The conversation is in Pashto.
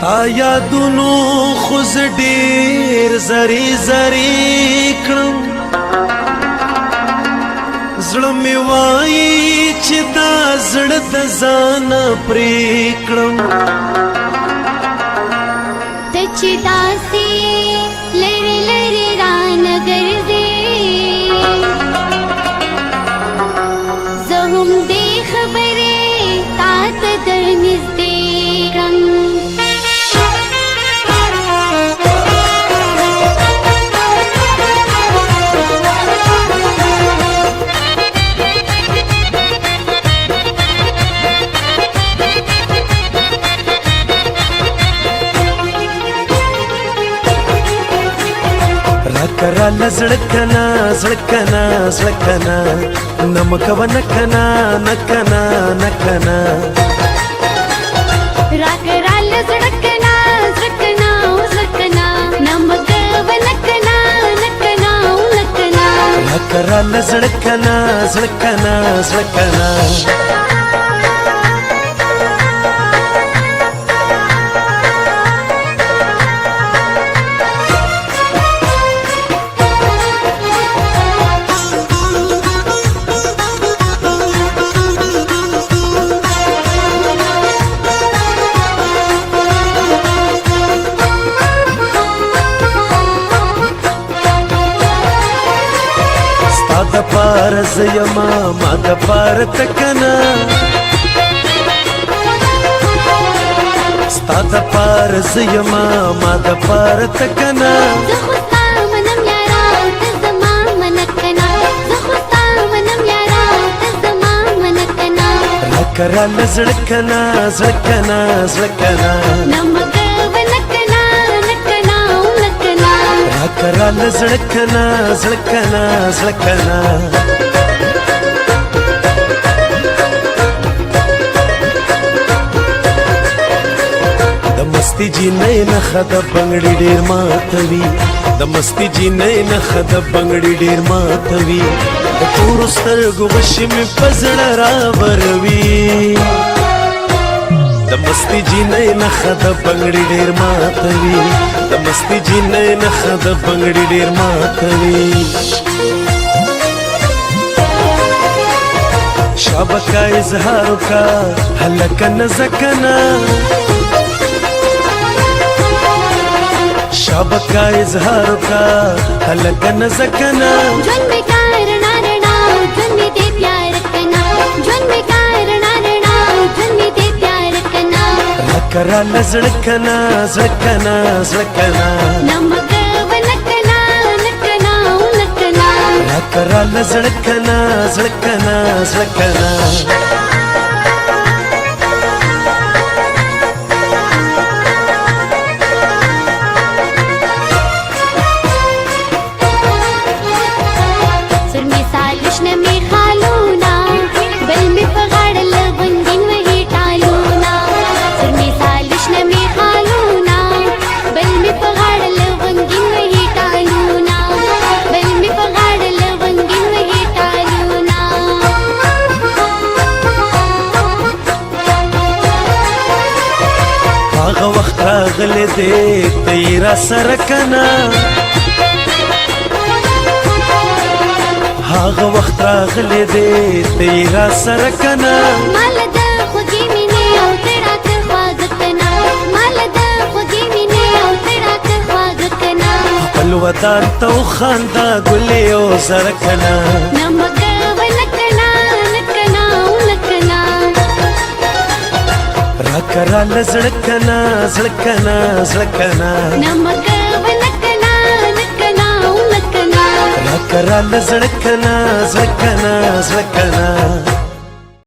ستا یادونو خوز ډیر زری زری کړم زړه مې وایي چې دا زړه د ځانه پرې کړم ته چې داسې لرې لرې رانه ګرځې زه هم دې خبرې تا ته در نږدې کړم راکراله زړکنا زړکنا زړکنا نمکوه نکنا نکنا نکنا راکراله زړکنا زړکنا زړکنا نمکوه نکنا نکنا نکنا راکراله زړکنا زړکنا زړکنا د پار زیما ما د پار تکنا ستا د پار زیما ما د پار تکنا زه خو ستا منم یارا ته زما منکنا زه خو ستا منم یارا ته زما منکنا راکراله زړکنا زړکنا زړکنا نمکوه نکنا نکنا نکنا راکراله زړکنا زړکنا زړکنا د مستی جینۍ نخه د بنګړي ډېر ماتوي د مستی جینۍ نخه د بنګړي ډېر ماتوي د تورو سترګو غشي مې په زړه راوروي د مستی جینۍ نخه د بنګړي ډېر ماتوي د مستی جینۍ نخه د بنګړي ډېر ماتوي شابکا اظهار کا هلکه نزکنا شابکا اظهار کا هلکه نزکنا جون میں کارنا رنا جون میں دے پیار کنا جون میں کارنا رنا جون میں دے پیار کنا راکراله زړکنا زړکنا زړکنا نمکوه نکنا نکنا نکنا راکراله زړکنا زړکنا زړکنا هغه وخت راغلی دی ته یې راسره کنه هغه وخت راغلی دی ته یې راسره کنه مال د خوږې مینې او ته راته خواږه کنا مال د خوږې مینې او ته راته خواږه کنا خپل وطن ته وخانده ګلې او زره کنه نمکوه نکنا نکنا نکنا راکراله زړکنا زړکنا زړکنا نمکوه نکنا نکنا نکنا راکراله زړکنا زړکنا زړکنا